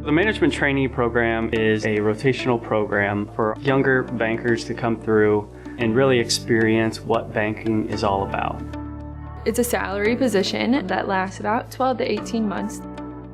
The management trainee program is a rotational program for younger bankers to come through and really experience what banking is all about. It's a salary position that lasts about 12 to 18 months.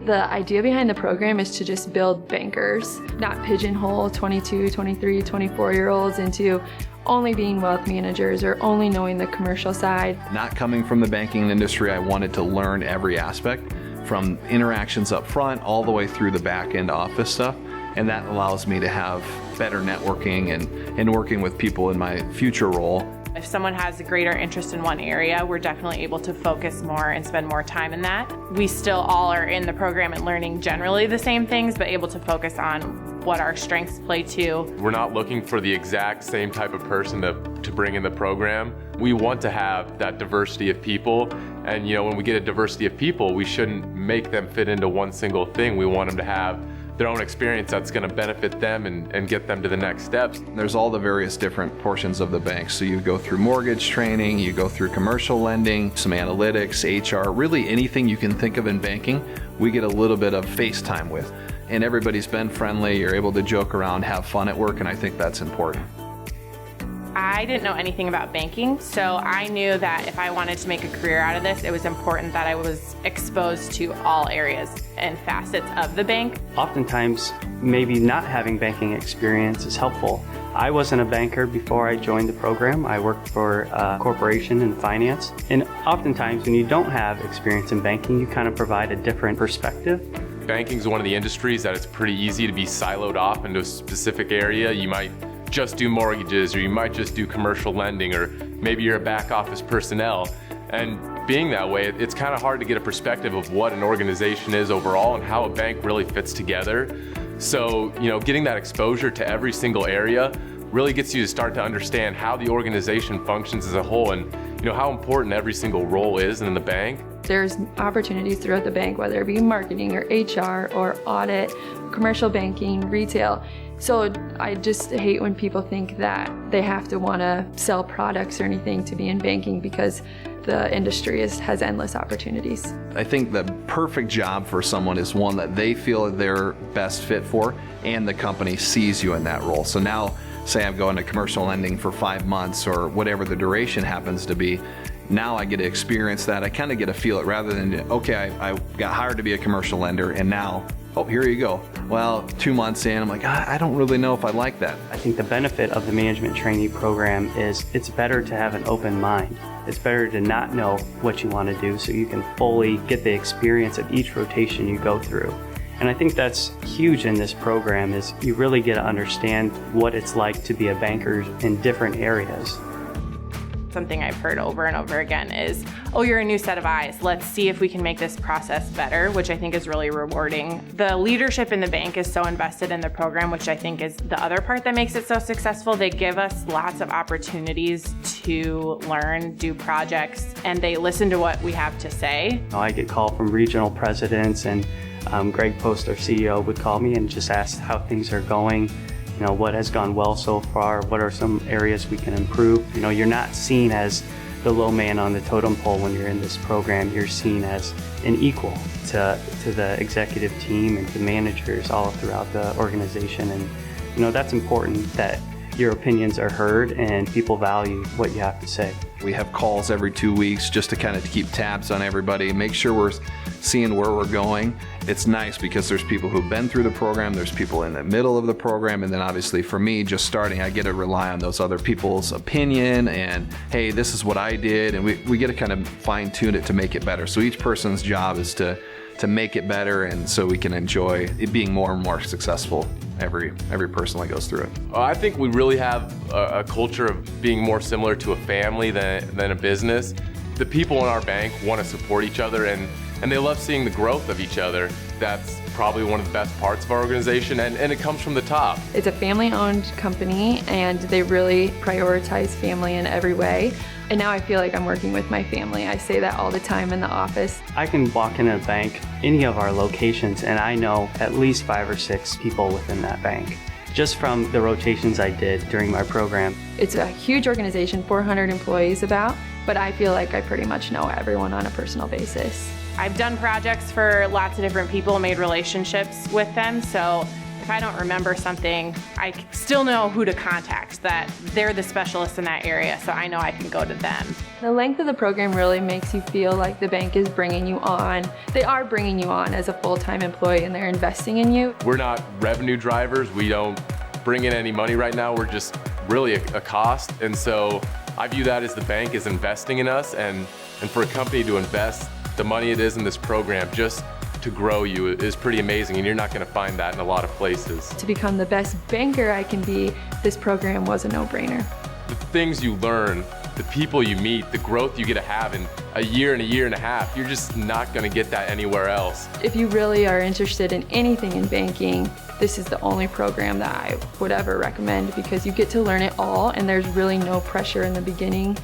The idea behind the program is to just build bankers, not pigeonhole 22, 23, 24-year-olds into only being wealth managers or only knowing the commercial side. Not coming from the banking industry, I wanted to learn every aspect, from interactions up front all the way through the back end office stuff. And that allows me to have better networking and working with people in my future role. If someone has a greater interest in one area, we're definitely able to focus more and spend more time in that. We still all are in the program and learning generally the same things, but able to focus on what our strengths play to. We're not looking for the exact same type of person to bring in the program. We want to have that diversity of people, and when we get a diversity of people, we shouldn't make them fit into one single thing. We want them to have their own experience that's going to benefit them and get them to the next steps. There's all the various different portions of the bank. So you go through mortgage training, you go through commercial lending, some analytics, HR, really anything you can think of in banking, we get a little bit of face time with. And everybody's been friendly, you're able to joke around, have fun at work, and I think that's important. I didn't know anything about banking, so I knew that if I wanted to make a career out of this, it was important that I was exposed to all areas and facets of the bank. Oftentimes, maybe not having banking experience is helpful. I wasn't a banker before I joined the program. I worked for a corporation in finance. And oftentimes, when you don't have experience in banking, you kind of provide a different perspective. Banking is one of the industries that it's pretty easy to be siloed off into a specific area. You might just do mortgages, or you might just do commercial lending, or maybe you're a back office personnel. And being that way, it's kind of hard to get a perspective of what an organization is overall and how a bank really fits together. So, getting that exposure to every single area really gets you to start to understand how the organization functions as a whole, and how important every single role is in the bank. There's opportunities throughout the bank, whether it be marketing or HR or audit, commercial banking, retail. So I just hate when people think that they have to want to sell products or anything to be in banking, because the industry has endless opportunities. I think the perfect job for someone is one that they feel they're best fit for, and the company sees you in that role. So now, say I'm going to commercial lending for 5 months or whatever the duration happens to be, now I get to experience that. I kind of get to feel it, rather than, okay, I got hired to be a commercial lender, and now, oh, here you go. Well, 2 months in, I'm like, I don't really know if I like that. I think the benefit of the management trainee program is it's better to have an open mind. It's better to not know what you want to do, so you can fully get the experience of each rotation you go through. And I think that's huge in this program, is you really get to understand what it's like to be a banker in different areas. Something I've heard over and over again is, oh, you're a new set of eyes. Let's see if we can make this process better, which I think is really rewarding. The leadership in the bank is so invested in the program, which I think is the other part that makes it so successful. They give us lots of opportunities to learn, do projects, and they listen to what we have to say. I get called from regional presidents, and Greg Post, our CEO, would call me and just ask how things are going. What has gone well so far, what are some areas we can improve. You're not seen as the low man on the totem pole when you're in this program. You're seen as an equal to the executive team and to managers all throughout the organization. And that's important, that your opinions are heard and people value what you have to say. We have calls every 2 weeks just to kind of keep tabs on everybody, make sure we're seeing where we're going. It's nice because there's people who've been through the program, there's people in the middle of the program, and then obviously for me, just starting, I get to rely on those other people's opinion and, hey, this is what I did, and we get to kind of fine tune it to make it better. So each person's job is to make it better, and so we can enjoy it being more and more successful every person that goes through it. I think we really have a culture of being more similar to a family than a business. The people in our bank want to support each other, and they love seeing the growth of each other. That's probably one of the best parts of our organization, and it comes from the top. It's a family-owned company, and they really prioritize family in every way. And now I feel like I'm working with my family. I say that all the time in the office. I can walk in a bank, any of our locations, and I know at least 5 or 6 people within that bank, just from the rotations I did during my program. It's a huge organization, 400 employees about, but I feel like I pretty much know everyone on a personal basis. I've done projects for lots of different people, made relationships with them, so if I don't remember something, I still know who to contact, that they're the specialist in that area, so I know I can go to them. The length of the program really makes you feel like the bank is bringing you on. They are bringing you on as a full-time employee and they're investing in you. We're not revenue drivers. We don't bring in any money right now. We're just really a cost. And so I view that as the bank is investing in us, and for a company to invest the money it is in this program just to grow you is pretty amazing, and you're not going to find that in a lot of places. To become the best banker I can be, this program was a no-brainer. The things you learn, the people you meet, the growth you get to have in a year and a half, you're just not going to get that anywhere else. If you really are interested in anything in banking, this is the only program that I would ever recommend, because you get to learn it all and there's really no pressure in the beginning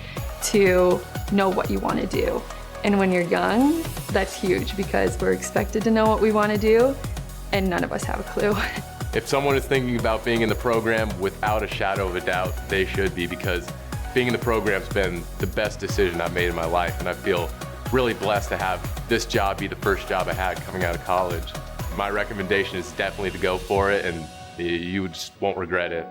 to know what you want to do. And when you're young, that's huge because we're expected to know what we want to do and none of us have a clue. If someone is thinking about being in the program, without a shadow of a doubt, they should be, because being in the program's been the best decision I've made in my life, and I feel really blessed to have this job be the first job I had coming out of college. My recommendation is definitely to go for it, and you just won't regret it.